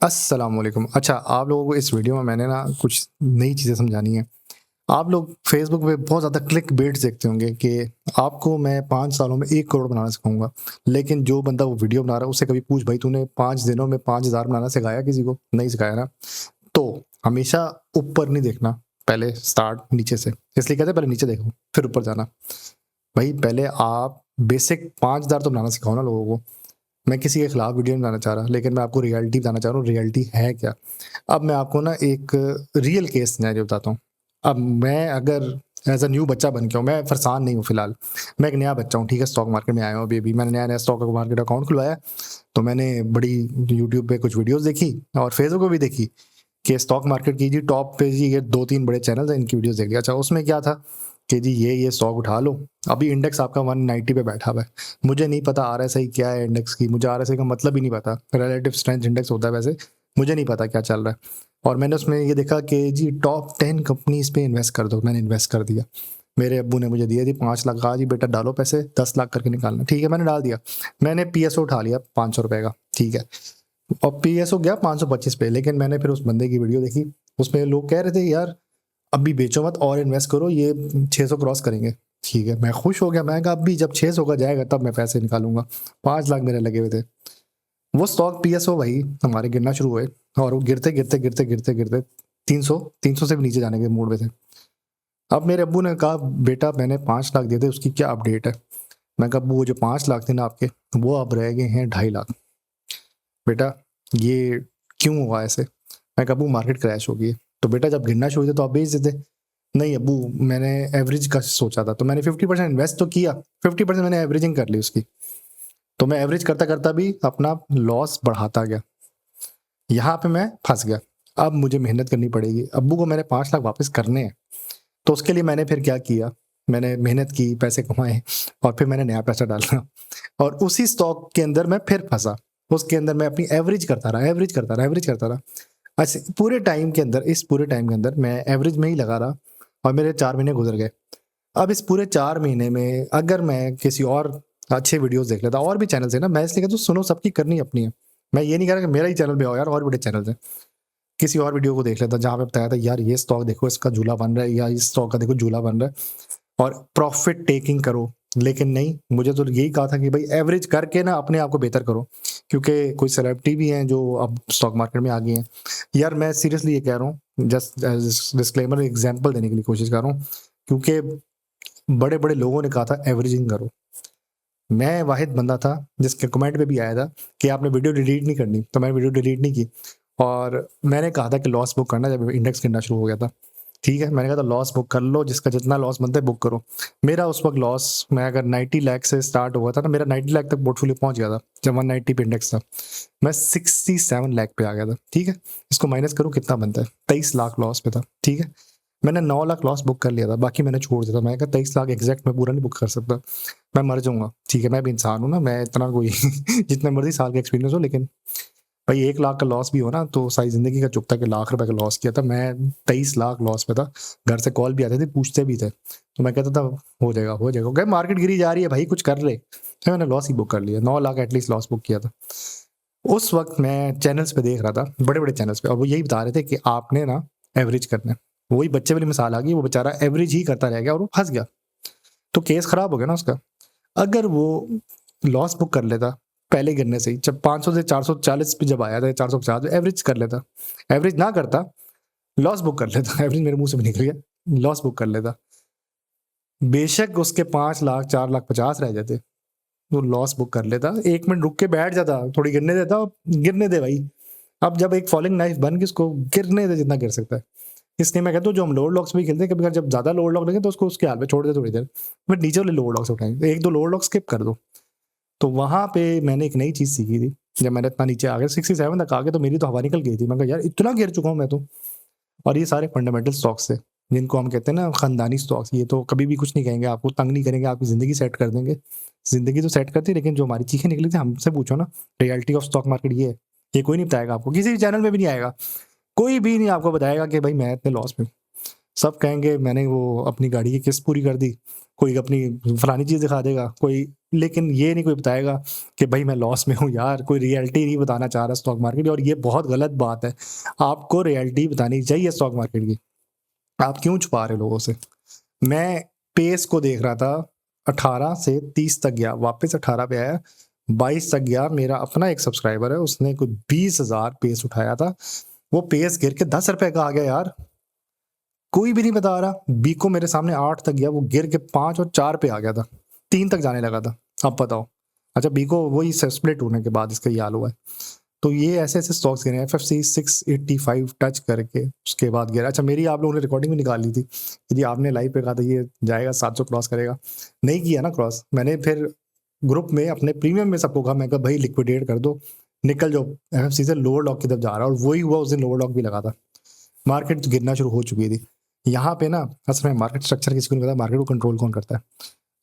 अस्सलाम वालेकुम। अच्छा, आप लोगों को इस वीडियो में मैंने ना कुछ नई चीज़ें समझानी है। आप लोग फ़ेसबुक पे बहुत ज़्यादा क्लिकबेट्स देखते होंगे कि आपको मैं 5 सालों में 1 करोड़ बनाना सिखाऊँगा। लेकिन जो बंदा वो वीडियो बना रहा है उससे कभी पूछ भाई तूने 5 दिनों में 5000 बनाना सिखाया किसी को? नहीं सिखाया ना। तो हमेशा ऊपर नहीं देखना, पहले स्टार्ट नीचे से। इसलिए कहते हैं पहले नीचे देखो, फिर ऊपर जाना। भाई पहले आप बेसिक 5000 तो बनाना सिखाओ ना लोगों को। मैं किसी के खिलाफ वीडियो नहीं बनाना चाह रहा, लेकिन मैं आपको रियलिटी बताना चाह रहा हूँ, रियलिटी है क्या? अब मैं आपको ना एक रियल केस सिनेरियो बताता हूँ। अब मैं अगर एज़ अ न्यू बच्चा बन के हूँ, मैं फरसान नहीं हूँ फिलहाल। मैं एक नया बच्चा हूँ, ठीक है? स्टॉक मार्केट में आया हूँ अभी-अभी। मैंने नया-नया स्टॉक मार्केट अकाउंट खुलवाया, तो मैंने बड़ी यूट्यूब पे कुछ वीडियोज़ देखी और फेसबुक पे भी देखी कि स्टॉक मार्केट की जी टॉप पे जी ये 2-3 बड़े चैनल्स हैं, इनकी वीडियोज़ देख लिया। अच्छा, उसमें क्या था कि जी ये स्टॉक उठा लो। अभी इंडेक्स आपका 190 पे बैठा हुआ है। मुझे नहीं पता आरएसआई क्या है इंडेक्स की, मुझे आरएसआई का मतलब ही नहीं पता। रिलेटिव स्ट्रेंथ इंडेक्स होता है वैसे, मुझे नहीं पता क्या चल रहा है। और मैंने उसमें ये देखा कि जी टॉप 10 कंपनीज़ पे इन्वेस्ट कर दो, मैंने इन्वेस्ट कर दिया। मेरे अब्बू ने मुझे दिए थी 5 लाख, कहा जी बेटा डालो पैसे, 10 लाख करके निकालना। ठीक है, मैंने डाल दिया। मैंने पीएसओ उठा लिया ₹500 का, ठीक है। और पीएसओ गया 525 पे, लेकिन मैंने फिर उस बंदे की वीडियो देखी, उसमें लोग कह रहे थे यार अभी बेचो मत और इन्वेस्ट करो, ये 600 क्रॉस करेंगे। ठीक है, मैं खुश हो गया, मैं कहा अभी जब 600 का जाएगा तब मैं पैसे निकालूंगा। 5 लाख मेरे लगे हुए थे। वो स्टॉक पीएसओ भाई हमारे गिरना शुरू हुए, और वो गिरते गिरते गिरते गिरते गिरते 300 से भी नीचे जाने के मूड में थे। अब मेरे अब्बू ने कहा बेटा मैंने 5 लाख दिए थे, उसकी क्या अपडेट है? मैं कहा अब्बू वो जो 5 लाख थे ना आपके, वो अब रह गए हैं 2.5 लाख। बेटा ये क्यों हुआ ऐसे? मैं कहा अब्बू मार्केट क्रैश हो गई है। तो बेटा जब गिरना शुरू हुई तो आप बेच देते। नहीं अब्बू, मैंने एवरेज का सोचा था, तो मैंने 50% इन्वेस्ट तो किया, 50% मैंने एवरेजिंग कर ली उसकी। तो मैं एवरेज करता करता भी अपना लॉस बढ़ाता गया। यहाँ पे मैं फंस गया। अब मुझे मेहनत करनी पड़ेगी, अब्बू को मैंने 5 लाख वापस करने हैं। तो उसके लिए मैंने फिर क्या किया, मैंने मेहनत की, पैसे कमाए, और फिर मैंने नया पैसा डाला और उसी स्टॉक के अंदर मैं फिर फंसा। उसके अंदर मैं अपनी एवरेज करता रहा, एवरेज करता रहा, एवरेज करता रहा। अच्छा, पूरे टाइम के अंदर, इस पूरे टाइम के अंदर मैं एवरेज में ही लगा रहा, और मेरे 4 महीने गुजर गए। अब इस पूरे 4 महीने में अगर मैं किसी और अच्छे वीडियोस देख लेता, और भी चैनल्स है ना, मैं इसलिए कहता हूँ सुनो, सबकी करनी अपनी है। मैं ये नहीं कह रहा कि मेरा ही चैनल पे आओ यार, और बड़े चैनल्स हैं। किसी और वीडियो को देख लेता जहाँ पे बताया था यार ये स्टॉक देखो इसका झूला बन रहा है, या इस स्टॉक का देखो झूला बन रहा है, और प्रॉफिट टेकिंग करो। लेकिन नहीं, मुझे तो यही कहा था कि भाई एवरेज करके ना अपने आप को बेहतर करो, क्योंकि कोई सेलिब्रिटी भी हैं जो अब स्टॉक मार्केट में आ गई हैं। यार मैं सीरियसली ये कह रहा हूँ, जस्ट डिस्क्लेमर, एग्जांपल देने के लिए कोशिश कर रहा हूँ, क्योंकि बड़े बड़े लोगों ने कहा था एवरेजिंग करो। मैं वाहिद बंदा था जिसके कमेंट पे भी आया था कि आपने वीडियो डिलीट नहीं करनी, तो मैंने वीडियो डिलीट नहीं की। और मैंने कहा था कि लॉस बुक करना जब इंडेक्स गिरना शुरू हो गया था। ठीक है, मैंने कहा था लॉस बुक कर लो, जिसका जितना लॉस बनता है बुक करो। मेरा उस वक्त लॉस, मैं अगर 90 लाख से स्टार्ट हुआ था ना, मेरा 90 लाख तक पोर्टफोलियो पहुंच गया था जब 190 पे इंडेक्स था। मैं 67 लाख पे आ गया था। ठीक है, इसको माइनस करो कितना बनता है, 23 लाख लॉस पे था। ठीक है, मैंने 9 लाख लॉस बुक कर लिया था, बाकी मैंने छोड़ दिया था। मैंने कहा 23 लाख एग्जैक्ट मैं पूरा नहीं बुक कर सकता, मैं मर जाऊंगा। ठीक है, मैं भी इंसान हूँ ना, मैं इतना कोई जितने मर्जी साल का एक्सपीरियंस हो, लेकिन भाई 1 लाख का लॉस भी हो ना तो सारी जिंदगी का चुकता कि लाख रुपए का लॉस किया था। मैं 23 लाख लॉस पे था। घर से कॉल भी आते थे, पूछते भी थे, तो मैं कहता था हो जाएगा हो जाएगा, क्या मार्केट गिरी जा रही है भाई, कुछ कर ले। तो मैंने लॉस ही बुक कर लिया, 9 लाख एटलीस्ट लॉस बुक किया था। उस वक्त मैं चैनल्स पे देख रहा था, बड़े बड़े चैनल्स पे, और वो यही बता रहे थे कि आपने ना एवरेज करना है। वही बच्चे वाली मिसाल आ गई, वो बेचारा एवरेज ही करता रह गया और वो फंस गया। तो केस खराब हो गया ना उसका। अगर वो लॉस बुक कर लेता पहले गिरने से ही, जब 500 से 440 पे जब आया था, 450 एवरेज कर लेता, एवरेज ना करता, लॉस बुक कर लेता एवरेज मेरे मुंह से भी निकल गया, लॉस बुक कर लेता, बेशक उसके 5 लाख 4 लाख 50 रह जाते, तो लॉस बुक कर लेता, 1 मिनट रुक के बैठ जाता, थोड़ी गिरने देता, गिरने दे भाई। अब जब एक फॉलिंग नाइफ बन के उसको गिरने दे जितना गिर सकता है। इसलिए मैं कहता हूँ जो हम लोअर लॉक्स भी खेलते हैं, कभी कभी जब ज्यादा लोअर लॉक लगे तो उसको उसके हाल में छोड़ दे थोड़ी देर, बट नीचे वाले लोअर लॉक से उठाएंगे, एक दो लोअर लॉक स्किप कर दो। तो वहां पे मैंने एक नई चीज सीखी थी। जब मैंने इतना नीचे आ गया 67 तक आ गया, तो मेरी तो हवा निकल गई थी। मैं कहा यार इतना गिर चुका हूँ मैं तो। और ये सारे फंडामेंटल स्टॉक्स थे, जिनको हम कहते हैं ना खानदानी स्टॉक्स। ये तो कभी भी कुछ नहीं कहेंगे, आपको तंग नहीं करेंगे, आपकी जिंदगी सेट कर देंगे। जिंदगी तो सेट करती है, लेकिन जो हमारी चीखें निकली थी, हमसे पूछो ना, रियलिटी ऑफ स्टॉक मार्केट ये है। ये कोई नहीं बताएगा आपको, किसी भी चैनल में भी नहीं आएगा, कोई भी नहीं आपको बताएगा कि भाई मैं इतने लॉस में। सब कहेंगे मैंने वो अपनी गाड़ी की किस्त पूरी कर दी, कोई अपनी फलानी चीज दिखा देगा, कोई लेकिन ये नहीं कोई बताएगा कि भाई मैं लॉस में हूँ यार, कोई रियलिटी नहीं बताना चाह रहा स्टॉक मार्केट की, और ये बहुत गलत बात है। आपको रियलिटी बतानी चाहिए स्टॉक मार्केट की। आप क्यों छुपा रहे हो लोगों से? मैं पेस को देख रहा था, 18 से 30 तक गया, वापस 18 पे आया, 22 तक गया। मेरा अपना एक सब्सक्राइबर है, उसने कुछ 20,000 पेस उठाया था, वो पेस गिर के 10 रुपए का आ गया यार। कोई भी नहीं बता रहा। बीको मेरे सामने 8 तक गया, वो गिर के 5 और 4 पे आ गया था, 3 तक जाने लगा था। अब बताओ। अच्छा, बीको वही स्प्लिट होने के बाद इसका ये हाल हुआ है। तो ये ऐसे-ऐसे स्टॉक्स गिरे हैं। एफएफसी 685 टच करके उसके बाद गिरा। अच्छा, मेरी आप लोगों ने रिकॉर्डिंग भी निकाल ली थी, यदि आपने लाइव पे कहा था ये जाएगा 700 क्रॉस करेगा, नहीं किया ना क्रॉस। मैंने फिर ग्रुप में अपने प्रीमियम में सबको कहा, मैं कहा भाई लिक्विडेट कर दो, निकल जाओ, एफएफसी से लोअर लॉक की तरफ जा रहा है, और वही हुआ। उस दिन लोअर लॉक भी लगा था, मार्केट गिरना शुरू हो चुकी थी। यहाँ पे ना असल में मार्केट स्ट्रक्चर किसी को नहीं पता, मार्केट को कंट्रोल कौन करता है?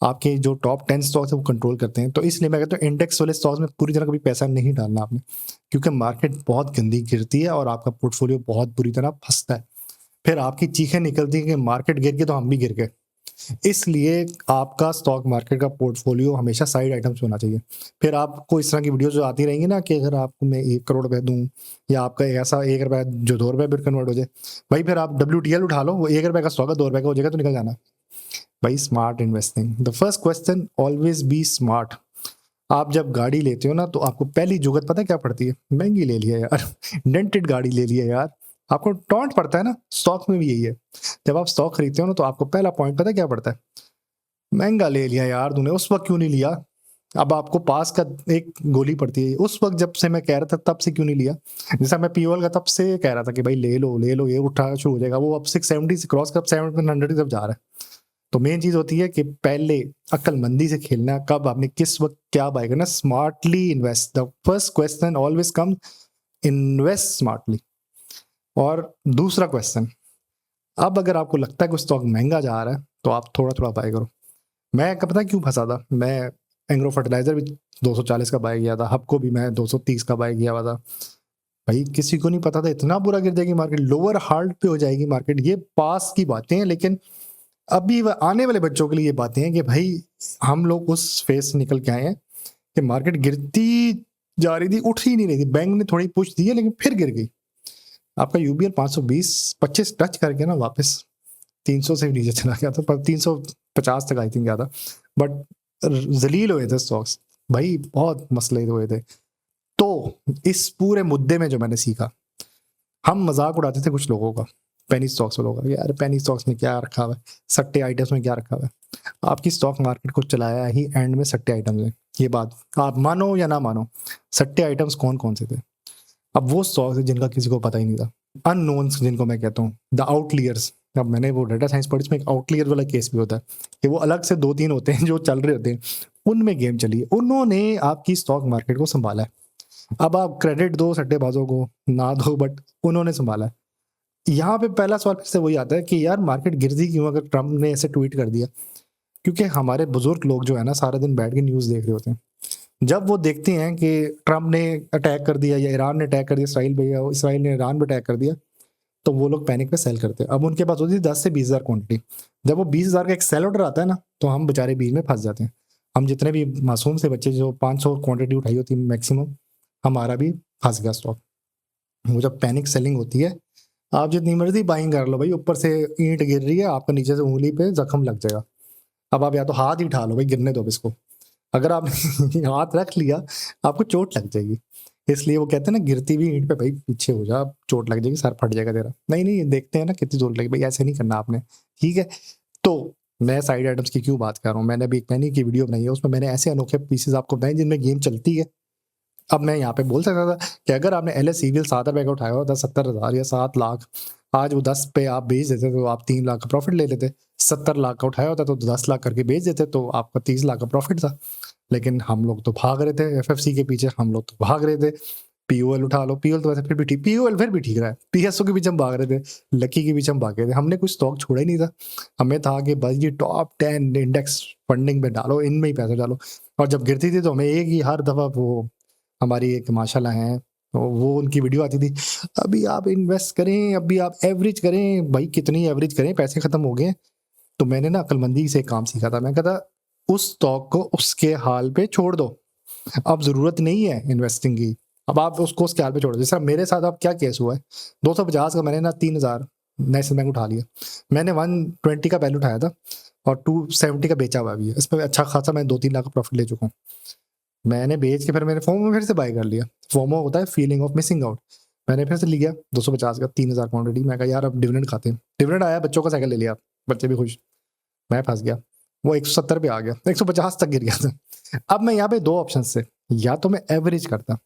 आपके जो टॉप 10 स्टॉक्स है वो कंट्रोल करते हैं। तो इसलिए मैं कहता हूँ इंडेक्स वाले स्टॉक्स में पूरी तरह कभी पैसा नहीं डालना आपने, क्योंकि मार्केट बहुत गंदी गिरती है और आपका पोर्टफोलियो बहुत बुरी तरह फंसता है। फिर आपकी चीखें निकलती हैं कि मार्केट गिर गई तो हम भी गिर गए। इसलिए आपका स्टॉक मार्केट का पोर्टफोलियो हमेशा साइड आइटम्स होना चाहिए। फिर आपको इस तरह की वीडियो जो आती रहेंगी ना कि अगर आपको मैं 1 करोड़ रुपए दूं, या आपका ऐसा 1 रुपया जो 2 रुपए में कन्वर्ट हो जाए, भाई फिर आप WTL उठा लो, वो 1 रुपए का स्टॉक है, 2 रुपए का हो जाएगा तो निकल जाना। भाई smart investing, the first question always be smart. आप जब गाड़ी लेते हो ना तो आपको पहली जुगत पता है क्या पड़ती है? महंगी ले लिया यार, डेंटेड गाड़ी ले लिया यार, आपको टॉन्ट पड़ता है ना। स्टॉक में भी यही है, जब आप स्टॉक खरीदते हो ना तो आपको पहला पॉइंट पता है क्या पड़ता है? महंगा ले लिया यार तूने, उस वक्त क्यों नहीं लिया? अब आपको पास का एक गोली पड़ती है, उस वक्त जब से मैं कह रहा था तब से क्यों नहीं लिया? जैसा मैं पीओएल का तब से कह रहा था कि भाई ले लो ले लो, ये उठा शुरू हो जाएगा, वो अब 670 से क्रॉस कर 700 की तरफ जा रहा है। तो मेन चीज होती है कि पहले अक्लमंदी से खेलना, कब आपने किस वक्त क्या बाय करना, smartly invest. The first question always come, invest smartly. और दूसरा क्वेश्चन, अब अगर आपको लगता है कि स्टॉक महंगा जा रहा है तो आप थोड़ा थोड़ा बाय करो। मैं कब पता है क्यों फंसा था? मैं एंग्रो फर्टिलाइजर भी 240 का बाय किया था, हब को भी मैं 230 का बाय किया हुआ था। भाई किसी को नहीं पता था इतना बुरा गिर जाएगी मार्केट, लोअर हार्ड पे हो जाएगी मार्केट। ये पास की बातें हैं, लेकिन अभी आने वाले बच्चों के लिए ये बातें हैं कि भाई हम लोग उस फेज से निकल के आए हैं कि मार्केट गिरती जा रही थी, उठ ही नहीं रही थी, बैंक ने थोड़ी पुश दी है लेकिन फिर गिर गई। आपका यूबीएल 520-25 टच करके ना वापस 300 से भी नीचे चला गया था, पर 350 तक आई थिंक गया था, बट जलील हुए थे स्टॉक्स भाई, बहुत मसले हुए थे। तो इस पूरे मुद्दे में जो मैंने सीखा, हम मजाक उड़ाते थे कुछ लोगों का, पेनी स्टॉक्स वालों का, यार पेनी स्टॉक्स में क्या रखा हुआ है, सट्टे आइटम्स में क्या रखा हुआ है। आपकी स्टॉक मार्केट को चलाया ही एंड में सट्टे आइटम्स है, ये बात आप मानो या ना मानो। सट्टे आइटम्स कौन कौन से थे? अब वो स्टॉक्स है जिनका किसी को पता ही नहीं था, अननोन्स जिनको मैं कहता हूँ, द आउटलियर्स। अब मैंने वो डाटा साइंस पढ़ी, इसमें एक आउटलियर वाला केस भी होता है कि वो अलग से 2-3 होते हैं जो चल रहे होते हैं, उनमें गेम चली है, उन्होंने आपकी स्टॉक मार्केट को संभाला है। अब आप क्रेडिट दो सट्टेबाजों को ना दो, बट उन्होंने संभाला है। यहाँ पे पहला सवाल फिर से वही आता है कि यार मार्केट गिरती क्यों अगर ट्रम्प ने ऐसे ट्वीट कर दिया? क्योंकि हमारे बुजुर्ग लोग जो है ना सारा दिन बैठ के न्यूज़ देख रहे होते हैं, जब वो देखते हैं कि ट्रम्प ने अटैक कर दिया या ईरान ने अटैक कर दिया, इसराइल पे, या इसराइल ने ईरान पे अटैक कर दिया, तो वो लोग पैनिक पे सेल करते हैं। अब उनके पास होती है 10 से 20,000 क्वांटिटी, जब वो 20,000 का एक सेल ऑर्डर आता है ना तो हम बेचारे बीच में फंस जाते हैं। हम जितने भी मासूम से बच्चे जो 500 क्वांटिटी उठाई होती है मैक्सिमम, हमारा भी फंस गया स्टॉक। वो जब पैनिक सेलिंग होती है, आप जितनी मर्जी बाइंग कर लो भाई, ऊपर से ईंट गिर रही है आपका, नीचे से उंगली पे जख्म लग जाएगा। अब आप या तो हाथ ही उठा लो भाई, गिरने दो अब इसको। अगर आपने हाथ रख लिया आपको चोट लग जाएगी। इसलिए वो कहते हैं ना, गिरती हुई ईंट पे भाई पीछे हो जा, चोट लग जाएगी, सर फट जाएगा तेरा। नहीं नहीं, देखते हैं ना कितनी चोट लगी भाई, ऐसे नहीं करना आपने, ठीक है। तो मैं साइड आइटम्स की क्यों बात कर रहा हूँ, मैंने अभी एक पैनी की वीडियो बनाई है, उसमें मैंने ऐसे अनोखे पीसेस आपको बताए जिनमें गेम चलती है। अब मैं यहाँ पे बोल सकता था कि अगर आपने LS सिविल 7 रुपए का उठाया हो 10-70 हज़ार या 7 लाख, आज वो 10 पे आप बेच देते तो आप 3 लाख का प्रॉफिट ले लेते। 70 लाख का उठाया होता तो 10 लाख करके बेच देते तो आपका 30 लाख का प्रॉफिट था। लेकिन हम लोग तो भाग रहे थे एफएफसी के पीछे, हम लोग तो भाग रहे थे। पीओएल उठा लो, पीओएल तो वैसे फिर भी ठीक, पीओएल फिर भी ठीक रहा है, पीएसओ के पीछे हम भाग रहे थे, लकी के पीछे हम भागे थे, हमने कुछ स्टॉक छोड़ा ही नहीं था। हमें था कि बस ये टॉप 10 इंडेक्स फंडिंग में डालो, इनमें ही पैसा डालो। और जब गिरती थी तो हमें एक ही हर दफा वो हमारी एक माशाल्लाह है, तो वो उनकी वीडियो आती थी, अभी आप इन्वेस्ट करें, अभी आप एवरेज करें। भाई कितनी एवरेज करें, पैसे खत्म हो गए। तो मैंने ना अक्लमंदी से एक काम सीखा था, मैं कहता उस स्टॉक को उसके हाल पे छोड़ दो। अब ज़रूरत नहीं है इन्वेस्टिंग की, अब आप उसको उसके हाल पे छोड़ दो। जैसे मेरे साथ अब क्या केस हुआ है, 250 का मैंने ना 3000 नेशनल बैंक उठा लिया। मैंने 120 का वैल्यू उठाया था और 270 का बेचा हुआ भी है। इसमें अच्छा खासा मैं 2-3 लाख का प्रॉफिट ले चुका हूँ। मैंने बेच के फिर मैंने फोमो में फिर से बाय कर लिया। फोमो होता है फीलिंग ऑफ मिसिंग आउट। मैंने फिर से लिया 250 का 3000 क्वांटिटी। मैं कहा यार अब डिविडेंड खाते हैं। डिविडेंड आया, बच्चों का साइकिल ले लिया, बच्चे भी खुश, मैं फंस गया। वो 170 पे आ गया, 150 तक गिर गया था। अब मैं यहाँ पे दो ऑप्शन से, या तो मैं एवरेज करता,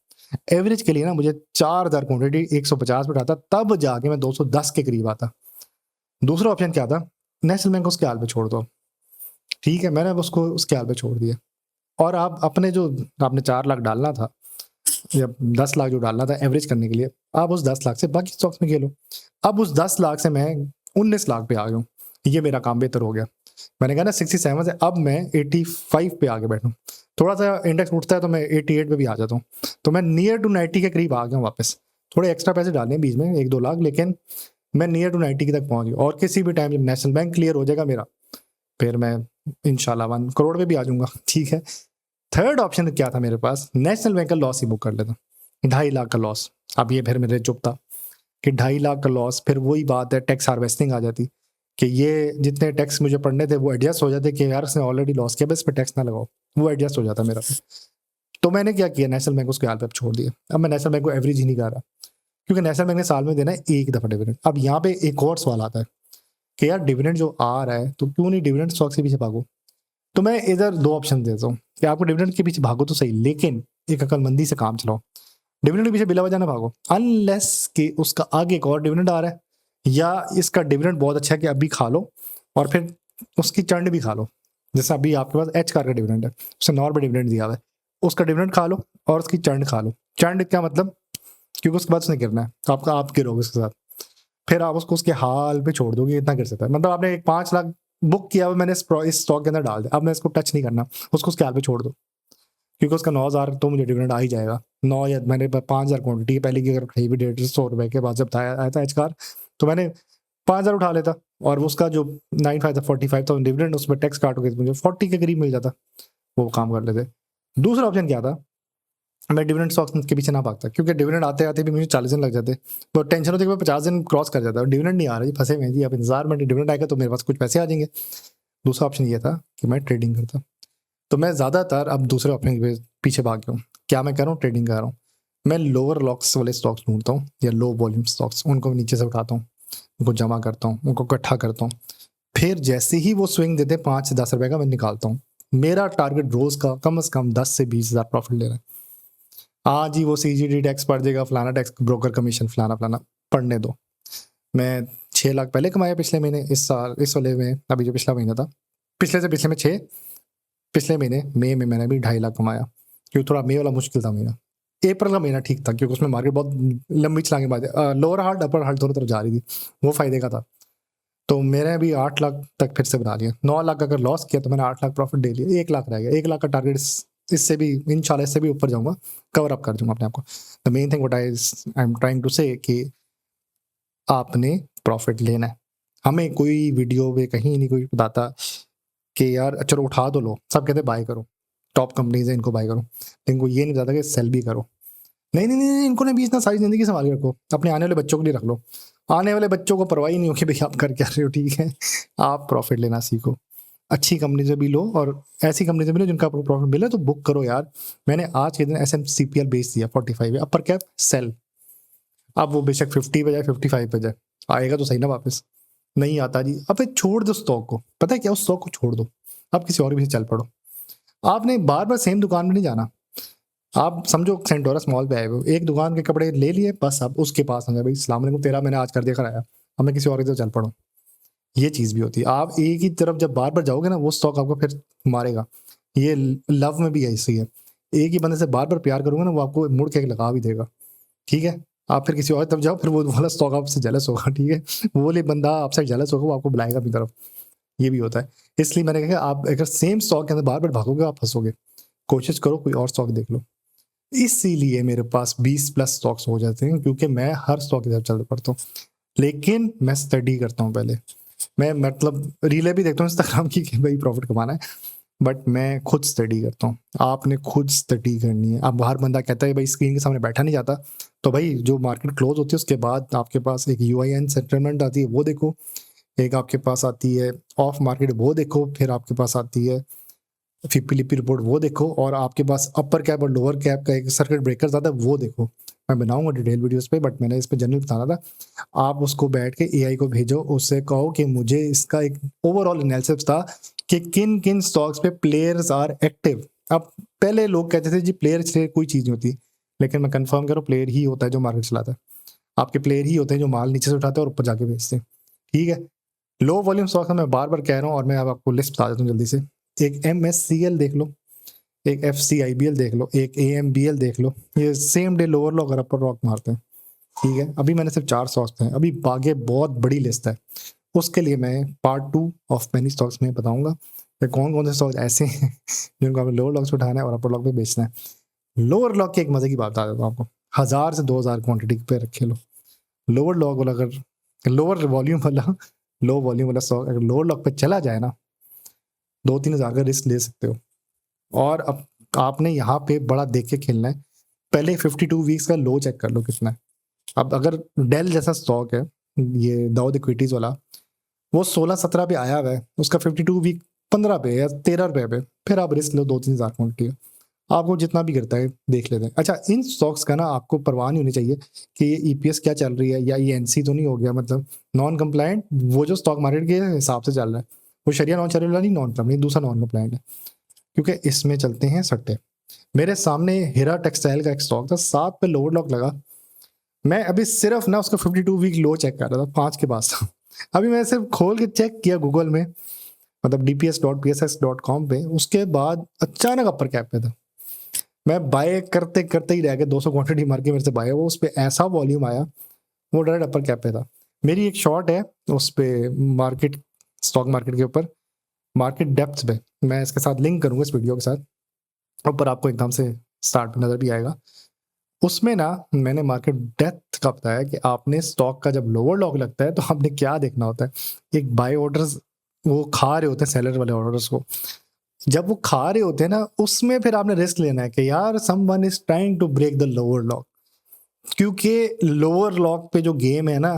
एवरेज के लिए ना मुझे 4000 क्वांटिटी 150 पे उठाता, तब जाके मैं 210 के करीब आता। दूसरा ऑप्शन क्या था, नेशनल बैंक उसके हाल पे छोड़ दो। ठीक है, मैंने उसको उसके हाल पे छोड़ दिया। और आप अपने जो आपने 4 लाख डालना था या 10 लाख जो डालना था एवरेज करने के लिए, आप उस 10 लाख से बाकी स्टॉक्स में खेलो। अब उस 10 लाख से मैं 19 लाख पे आ गया हूँ। ये मेरा काम बेहतर हो गया। मैंने कहा ना 67 से अब मैं 85 पे आगे बैठूं। थोड़ा सा इंडेक्स उठता है तो मैं 88 पे भी आ जाता हूँ। तो मैं नियर टू 90 के करीब आ गया हूँ वापस। थोड़े एक्स्ट्रा पैसे डालने बीच में 1-2 लाख, लेकिन मैं नियर टू 90 की तक पहुंच गया। और किसी भी टाइम जब नेशनल बैंक क्लियर हो जाएगा मेरा, फिर मैं इंशाल्लाह 1 करोड़ पे भी आ जाऊंगा। ठीक है। थर्ड ऑप्शन क्या था मेरे पास, नेशनल बैंक का लॉस ही बुक कर लेता, 2.5 लाख का लॉस। अब ये फिर मेरे चुप था कि 2.5 लाख का लॉस, फिर वही बात है, टैक्स हार्वेस्टिंग आ जाती कि ये जितने टैक्स मुझे पढ़ने थे वो एडजस्ट हो जाते कि यार उसने ऑलरेडी लॉस किया, बस पे टैक्स ना लगाओ, वो एडजस्ट हो जाता मेरा। तो मैंने क्या किया, नेशनल बैंक उसके हाल पे छोड़ दिया। अब मैं नेशनल बैंक को एवरेज ही नहीं कर रहा, क्योंकि नेशनल बैंक ने साल में देना है एक दफा डिविडेंड। अब यहाँ पे एक और सवाल आता है कि यार डिविडेंड जो आ रहा है तो क्यों नहीं डिविडेंड स्टॉक्स के पीछे भागो। तो मैं इधर दो ऑप्शन देता हूँ कि आपको डिविडेंड के पीछे भागो तो सही, लेकिन एक अकलमंदी से काम चलाओ। डिविडेंड के पीछे बिला वजह ना भागो, अनलेस कि उसका आगे एक और डिविडेंड आ रहा है, या इसका डिविडेंड बहुत अच्छा है कि अभी खा लो और फिर उसकी चंड भी खा लो। जैसे अभी आपके पास एच कार का डिविडेंड है, उसने नॉर्मल डिविडेंड दिया हुआ है, उसका डिविडेंड खा लो और उसकी चंड खा लो। चंड क्या मतलब, क्योंकि उसके बाद उसने गिरना है तो आपका आप गिरोगे उसके साथ, फिर आप उसको उसके हाल पे छोड़ दोगे, इतना गिर सकता है। मतलब आपने एक 5 लाख बुक किया हुआ, मैंने इस स्टॉक के अंदर डाल दिया, अब मैं इसको टच नहीं करना, उसको उसके हाल पे छोड़ दो, क्योंकि उसका 9000 तो मुझे डिविडेंड आ ही जाएगा। 9 या मैंने 5000 क्वांटिटी पहले की अगर कहीं भी 150 रुपए के बाद जब आया था एचकार, तो मैंने 5000 उठा लेता और उसका जो 95 था 45 था डिविडेंड, उसमें टैक्स काटोगे तो मुझे 40 के करीब मिल जाता, वो काम कर लेते। दूसरा ऑप्शन क्या था, मैं डिविडेंड स्टॉक्स के पीछे ना भागता, क्योंकि डिविडेंड आते आते भी मुझे 40 दिन लग जाते, तो टेंशन होती है कि 50 दिन क्रॉस कर जाता है, डिविडेंड नहीं आ रहा जी, फंसे हुए जी, अब इंतजार में डिविडेंड आएगा तो मेरे पास कुछ पैसे आ जाएंगे। दूसरा ऑप्शन ये था कि मैं ट्रेडिंग करता। तो मैं ज़्यादातर अब दूसरे ऑप्शन के पीछे भाग गया हूँ। क्या मैं कर रहा हूँ, ट्रेडिंग कर रहा हूँ। मैं लोअर लॉक्स वाले स्टॉक्स ढूंढता हूँ या लो वॉल्यूम स्टॉक्स, उनको नीचे से उठाता हूँ, उनको जमा करता हूँ, उनको इकट्ठा करता हूँ, फिर जैसे ही वो स्विंग देते हैं 5 से 10 रुपए का, मैं निकालता हूँ। मेरा टारगेट रोज का कम से कम 10 से 20 हज़ार प्रॉफिट लेना है। आज ही वो CGD टैक्स पड़ जाएगा, फलाना टैक्स, ब्रोकर कमीशन, फलाना फलाना, पढ़ने दो। मैं 6 लाख पहले कमाया पिछले महीने, इस साल इस वाले में, अभी जो पिछला महीना था, पिछले से पिछले में 6, पिछले महीने मई में मैंने भी 2.5 लाख कमाया, क्योंकि थोड़ा मई वाला मुश्किल था महीना। अप्रैल का महीना ठीक था, क्योंकि उसमें मार्केट बहुत लंबी छलांगे बाद लोअर हार्ट अपर हार्ट दोनों तरफ जा रही थी, वो फायदे का था। तो मैंने अभी 8 लाख तक फिर से बना लिया। 9 लाख अगर लॉस किया तो मैंने 8 लाख प्रॉफिट दे लिया, 1 लाख रह गया। 1 लाख का टारगेट, इससे भी इंशाल्लाह इससे भी ऊपर जाऊंगा, कवर अप कर दूंगा अपने आप को। The main thing what I am trying to say कि आपने प्रॉफिट लेना है। हमें कोई वीडियो में कहीं नहीं कोई बताता कि यार चलो उठा दो लो, सब कहते बाय करो, टॉप कंपनीज है इनको बाय करो, इनको ये नहीं बताता कि सेल भी करो। नहीं नहीं नहीं, इनको नहीं बेचना, सारी जिंदगी संभाल के रखो, अपने आने वाले बच्चों के लिए रख लो। आने वाले बच्चों को परवाही नहीं हो कि भाई आप कर क्या रहे हो, ठीक है। आप प्रॉफिट लेना सीखो, अच्छी कंपनी से भी लो और ऐसी कंपनी से भी लो जिनका आपको प्रॉफिट मिले तो बुक करो यार। मैंने आज के दिन SMCPL बेच दिया 45 है, अपर कैप सेल। अब वो बेशक 50 पे जाए 55 पे जाए, आएगा तो सही ना वापस, नहीं आता जी, अब छोड़ दो स्टॉक को। पता है क्या, उस स्टॉक को छोड़ दो, आप किसी और भी से चल पड़ो। आपने बार बार सेम दुकान में नहीं जाना। आप समझो सेंटोरस मॉल पे आए हो, एक दुकान के कपड़े ले लिए, बस आप उसके पास आ गए, भाई सलाम अलैकुम, तेरा मैंने आज कर दिया कराया, अब मैं किसी और की तरफ चल पड़ो। ये चीज भी होती है, आप एक ही तरफ जब बार बार जाओगे ना, वो स्टॉक आपको फिर मारेगा। ये लव में भी ऐसी है, एक ही बंदे से बार बार प्यार करोगे ना, वो आपको मुड़ के लगा भी देगा, ठीक है। आप फिर किसी और तरफ जाओ, फिर वो वाला स्टॉक आपसे जेलस होगा, ठीक है। वो वाले बंदा आपसे जेलस होगा, वो आपको बुलाएगा अपनी तरफ, ये भी होता है। इसलिए मैंने कहा आप अगर सेम स्टॉक के अंदर बार बार भागोगे आप फंसोगे, कोशिश करो कोई और स्टॉक देख लो। इसीलिए मेरे पास 20 प्लस स्टॉक्स हो जाते हैं, क्योंकि मैं हर स्टॉक की तरफ चल पड़ता हूँ, लेकिन मैं स्टडी करता हूँ पहले। मैं मतलब रीलें भी देखता हूँ इंस्टाग्राम की कि भाई प्रॉफिट कमाना है, बट मैं खुद स्टडी करता हूँ। आपने खुद स्टडी करनी है। अब बाहर बंदा कहता है भाई स्क्रीन के सामने बैठा नहीं जाता, तो भाई जो मार्केट क्लोज होती है उसके बाद आपके पास एक यूआईएन सेटलमेंट आती है, वो देखो। एक आपके पास आती है ऑफ मार्केट, वो देखो। फिर आपके पास आती है फिप्पी रिपोर्ट, वो देखो। और आपके पास अपर कैप और लोअर कैप का एक सर्किट ब्रेकर आता है, वो देखो। मैं बनाऊंगा डिटेल वीडियोस पे, बट मैंने इस पे जनरल बताना था। आप उसको बैठ के एआई को भेजो, उससे कहो कि मुझे इसका एक ओवरऑल एनालिसिस था कि किन किन स्टॉक्स पे प्लेयर्स आर एक्टिव। अब पहले लोग कहते थे जी प्लेयर से कोई चीज़ नहीं होती, लेकिन मैं कंफर्म करूँ प्लेयर ही होता है जो मार्केट चलाता है। आपके प्लेयर ही होते हैं जो माल नीचे से उठाते हैं और ऊपर जाके बेचते हैं। ठीक है, लो वॉल्यूम स्टॉक्स मैं बार बार कह रहा हूँ, और मैं अब आपको लिस्ट बता देता हूँ जल्दी से। एक MSCL देख लो, एक FCIBL देख लो, एक AMBL देख लो। ये सेम डे लोअर लॉक और अपर लॉक मारते हैं। ठीक है, अभी मैंने सिर्फ 4 स्टॉक्स हैं, अभी आगे बहुत बड़ी लिस्ट है। उसके लिए मैं पार्ट 2 ऑफ मैनी स्टॉक्स में बताऊंगा कि कौन कौन से स्टॉक्स ऐसे हैं जिनको हमें लोअर लॉक से उठाना है और अपर लॉक पे बेचना है। लोअर लॉक की एक मजे की बात बता देता हूँ आपको। 1000 से 2000 क्वांटिटी पे रखे लो। लोअर लॉक वाला, अगर लोअर वॉल्यूम वाला, लो वॉल्यूम वाला स्टॉक अगर लोअर लॉक पे चला जाए ना, 2-3 हज़ार का रिस्क ले सकते हो। और अब आपने यहाँ पे बड़ा देख के खेलना है। पहले 52 वीक्स का लो चेक कर लो कितना है। अब अगर डेल जैसा स्टॉक है, ये दाऊद इक्विटीज वाला, वो 16-17 पे आया हुआ है, उसका 52 वीक 15 पे या 13 रुपए पे, फिर आप रिस्क लो 2-3 हज़ार क्वान्टिटी। आपको जितना भी करता है देख लेते हैं। अच्छा, इन स्टॉक्स का ना आपको परवाह नहीं होनी चाहिए कि ये ईपीएस क्या चल रही है, या ये एनसी तो नहीं हो गया, मतलब नॉन कंप्लायंट। वो जो स्टॉक मार्केट के हिसाब से चल रहा है, वो शरिया नॉन शरिया वाला नहीं, नॉन कंप्लायंट, दूसरा नॉन कंप्लायंट है, क्योंकि इसमें चलते हैं सट्टे। मेरे सामने हीरा टेक्सटाइल का एक स्टॉक था, 7 पे लोअर लॉक लगा। मैं अभी सिर्फ ना उसका 52 वीक लो चेक कर रहा था, 5 के पास था। अभी मैं सिर्फ खोल के चेक किया गूगल में, मतलब dps.pss.com पे, उसके बाद अचानक अपर कैप पे था। मैं बाय करते करते ही रह गया, 200 क्वांटिटी मार के मेरे से बाय, वो उस पर ऐसा वॉल्यूम आया, वो डायरेक्ट अपर कैप पे था। मेरी एक शॉर्ट है उस पे, मार्केट, स्टॉक मार्केट के ऊपर, मार्केट डेप्थ पे। मैं इसके साथ लिंक करूंगा इस वीडियो के साथ, ऊपर आपको एकदम से स्टार्ट नजर भी आएगा। उसमें ना मैंने मार्केट डेप्थ का बताया कि आपने स्टॉक का जब लोअर लॉक लगता है तो आपने क्या देखना होता है। एक बाय ऑर्डर्स वो खा रहे होते हैं, सेलर वाले ऑर्डर्स को। जब वो खा रहे होते हैं ना, उसमें फिर आपने रिस्क लेना है कि यार someone is trying to break the lower lock. क्योंकि लोअर लॉक पे जो गेम है ना,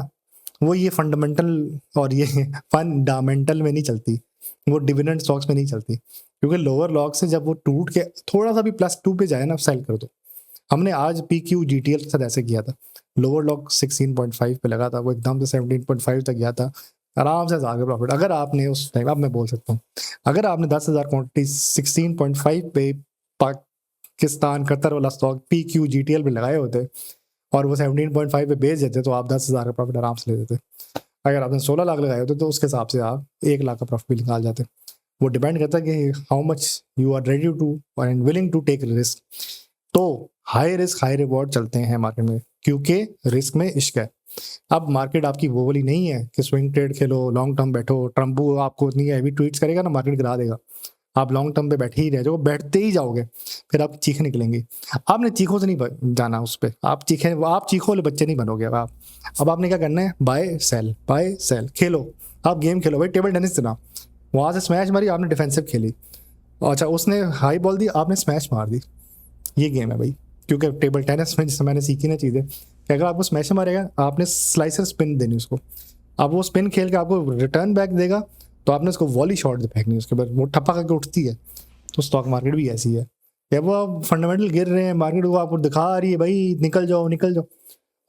वो ये फंडामेंटल और ये फंडामेंटल में नहीं चलती, वो डिविडेंड स्टॉक्स में नहीं चलती। क्योंकि लोअर लॉक से जब वो टूट के थोड़ा सा भी +2 पे जाए ना, सेल कर दो। हमने आज PQ GTL के साथ ऐसे किया था। लोअर लॉक 16.5 पे लगा था, वो एकदम से 17.5 तक गया था, आराम से आगे प्रॉफिट। अगर आपने उस टाइम, अब मैं बोल सकता हूँ, अगर आपने 10,000 क्वांटिटी 16.5 पे पाकिस्तान कतर वाला स्टॉक PQ GTL पे लगाए होते और वो 17.5 पे बेच देते, तो आप 10,000 का प्रॉफिट आराम से ले देते। अगर आपने 16 लाख लगाए होते तो उसके हिसाब से आप 1 लाख का प्रॉफिट भी निकाल जाते। वो डिपेंड करता है कि how much you are ready to and willing to take risk. तो हाई रिस्क हाई रिवॉर्ड चलते हैं मार्केट में, क्योंकि रिस्क में इश्क है। अब मार्केट आपकी वो वाली नहीं है कि स्विंग ट्रेड खेलो, लॉन्ग टर्म बैठो। ट्रम्पू आपको इतनी हैवी ट्वीट्स करेगा ना, मार्केट गिरा देगा। आप लॉन्ग टर्म पे बैठे ही रह जाओ, बैठते ही जाओगे, फिर आप चीख निकलेंगे। आपने चीखों से नहीं जाना उस पर, आप चीखो वाले बच्चे नहीं बनोगे अब आपने क्या करना है, बाय सेल खेलो। आप गेम खेलो भाई, टेबल टेनिस ना। वहां से स्मैश मारी आपने, डिफेंसिव खेली, अच्छा उसने हाई बॉल दी, आपने स्मैश मार दी। ये गेम है भाई। क्योंकि टेबल टेनिस में जिससे मैंने सीखी ना चीज़ें, कि अगर आपको स्मैश मारेगा, आपने स्लाइसर स्पिन देनी उसको। अब वो स्पिन खेल के आपको रिटर्न बैक देगा, तो आपने उसको वॉली शॉट फेंकनी, उसके बाद वो ठप्पा करके उठती है। तो स्टॉक मार्केट भी ऐसी है। जब वो फंडामेंटल गिर रहे हैं, मार्केट को आपको दिखा रही है भाई निकल जाओ निकल जाओ,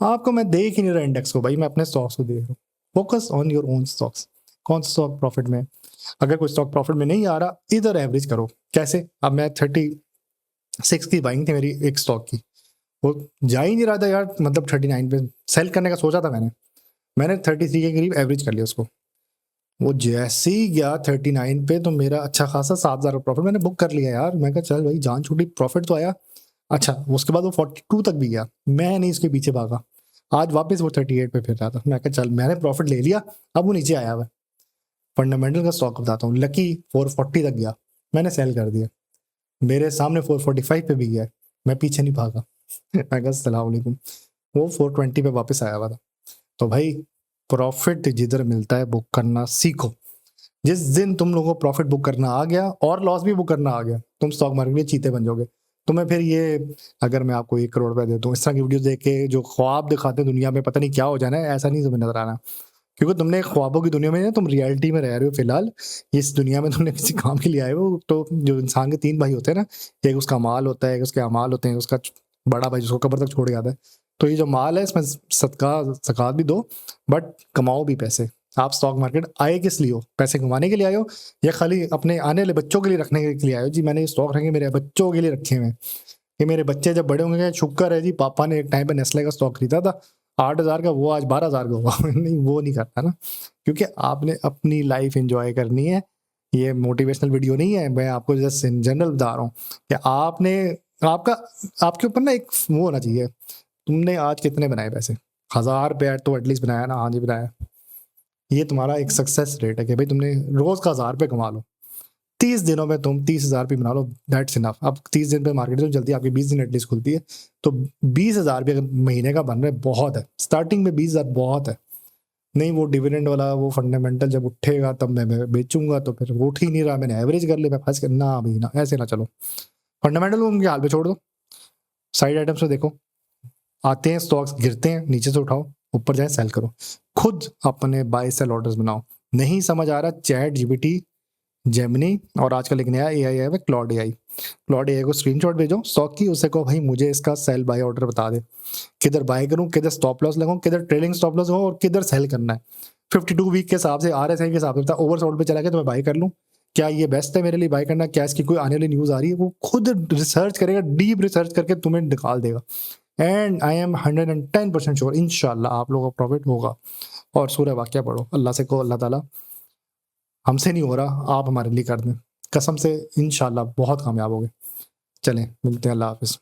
आपको मैं देख ही नहीं रहा इंडेक्स को भाई, मैं अपने स्टॉक्स को देख रहा हूँ। Focus on your own stocks. कौन सा स्टॉक प्रॉफिट में, अगर कोई स्टॉक प्रॉफिट में नहीं आ रहा, इधर एवरेज करो। कैसे, अब मैं 36 की बाइंग थी मेरी एक स्टॉक की, वो जा ही नहीं रहा था यार, मतलब 39 पे सेल करने का सोचा था मैंने 33 के करीब एवरेज कर लिया उसको। वो जैसे ही गया 39 पे, तो मेरा अच्छा खासा 7,000 प्रॉफिट मैंने बुक कर लिया यार। मैं कहा चल भाई जान छूटी, प्रॉफिट तो आया। अच्छा, उसके बाद वो 42 तक भी गया, मैं नहीं उसके पीछे भागा। आज वापस वो 38 पे फिर रहा था, मैं कहा चल मैंने प्रॉफिट ले लिया। अब वो नीचे आया हुआ। फंडामेंटल का स्टॉक बताता हूँ, लकी 440 तक गया, मैंने सेल कर दिया। मेरे सामने 445 पे भी गया, मैं पीछे नहीं भागा। मैं कहा अस्सलाम वालेकुम। वो 420 पे वापस आया हुआ था। तो भाई प्रॉफिट जिधर मिलता है बुक करना सीखो। जिस दिन तुम लोगों को प्रॉफिट बुक करना आ गया और लॉस भी बुक करना आ गया, तुम स्टॉक मार्केट में चीते बन जाओगे। तो मैं फिर ये, अगर मैं आपको 1 करोड़ रुपए देता हूँ, इस तरह की वीडियोस देख के जो ख्वाब दिखाते हैं दुनिया में पता नहीं क्या हो जाना है, ऐसा नहीं तुम्हें नजर आना। क्योंकि तुमने ख्वाबों की दुनिया में नहीं, तुम रियलिटी में रह रहे हो फिलहाल। इस दुनिया में तुमने किसी काम के लिए आए हो। तो जो इंसान के 3 भाई होते हैं ना, एक उसका माल होता है, एक उसके अमाल होते हैं, उसका बड़ा भाई जिसको कब्र तक छोड़ के आता है। तो ये जो माल है इसमें सदका ज़कात भी दो, बट कमाओ भी पैसे। आप स्टॉक मार्केट आए किस लिए हो? पैसे कमाने के लिए आए हो या खाली अपने आने वाले बच्चों के लिए रखने के लिए आए हो? जी मैंने ये स्टॉक रखे मेरे बच्चों के लिए रखे हुए हैं, कि मेरे बच्चे जब बड़े होंगे, शुक्र है जी पापा ने एक टाइम पे नेस्ले का स्टॉक खरीदा था 8,000 का, वो आज 12,000 का हुआ। नहीं, वो नहीं करता ना, क्योंकि आपने अपनी लाइफ एंजॉय करनी है। ये मोटिवेशनल वीडियो नहीं है, मैं आपको जस्ट इन जनरल बता रहा हूँ कि आपने, आपका, आपके ऊपर ना एक वो होना चाहिए, तुमने आज कितने बनाए पैसे? 1000 रुपये तो एटलीस्ट बनाया ना? हाँ जी बनाया। ये तुम्हारा एक सक्सेस रेट है कि भाई तुमने रोज का 1000 रुपये कमा लो। 30 दिनों में तुम 30,000 रुपये बना लो, दैट्स इनफ। अब 30 दिन पे मार्केट तो जल्दी आपकी 20 दिन एटलीस्ट खुलती है, तो 20,000 रुपये महीने का बन रहा है, बहुत है। स्टार्टिंग में 20,000 बहुत है। नहीं वो डिविडेंड वाला वो फंडामेंटल जब उठेगा तब मैं बेचूंगा, तो फिर वो उठ ही नहीं रहा, मैंने एवरेज कर लिया, मैं फंस गया ना भाई ना, ऐसे ना चलो। फंडामेंटल उनके हाल पे छोड़ दो, साइड आइटम्स में देखो, आते हैं स्टॉक्स गिरते हैं, नीचे से उठाओ, ऊपर जाए सेल करो। खुद अपने बाय सेल ऑर्डर्स बनाओ। नहीं समझ आ रहा, चैट जीपीटी, जेमिनी और आजकल एक नया एआई है क्लॉड एआई। क्लॉड एआई को स्क्रीनशॉट भेजो स्टॉक की, उससे कहो भाई मुझे इसका सेल बाय ऑर्डर बता दे, किधर बाय करूं, किधर स्टॉप लॉस लगाऊं, किधर ट्रेलिंग स्टॉप लॉस हो और किधर सेल करना है। 52 वीक के हिसाब से, आरएसआई के हिसाब से बता, ओवरसोल्ड पे चला गया तो मैं बाय कर लूं, क्या ये बेस्ट है मेरे लिए बाय करना, क्या इसकी कोई आने वाली न्यूज आ रही है? वो खुद रिसर्च करेगा, डीप रिसर्च करके तुम्हें निकाल देगा। एंड आई एम 110% श्योर इंशाल्लाह आप लोगों का प्रॉफिट होगा। और सूरह वाक़िया पढ़ो, अल्लाह से कहो अल्लाह ताला हमसे नहीं हो रहा, आप हमारे लिए कर दें, कसम से इंशाल्लाह बहुत कामयाब होगे। चलें मिलते हैं, अल्लाह हाफ़िज़।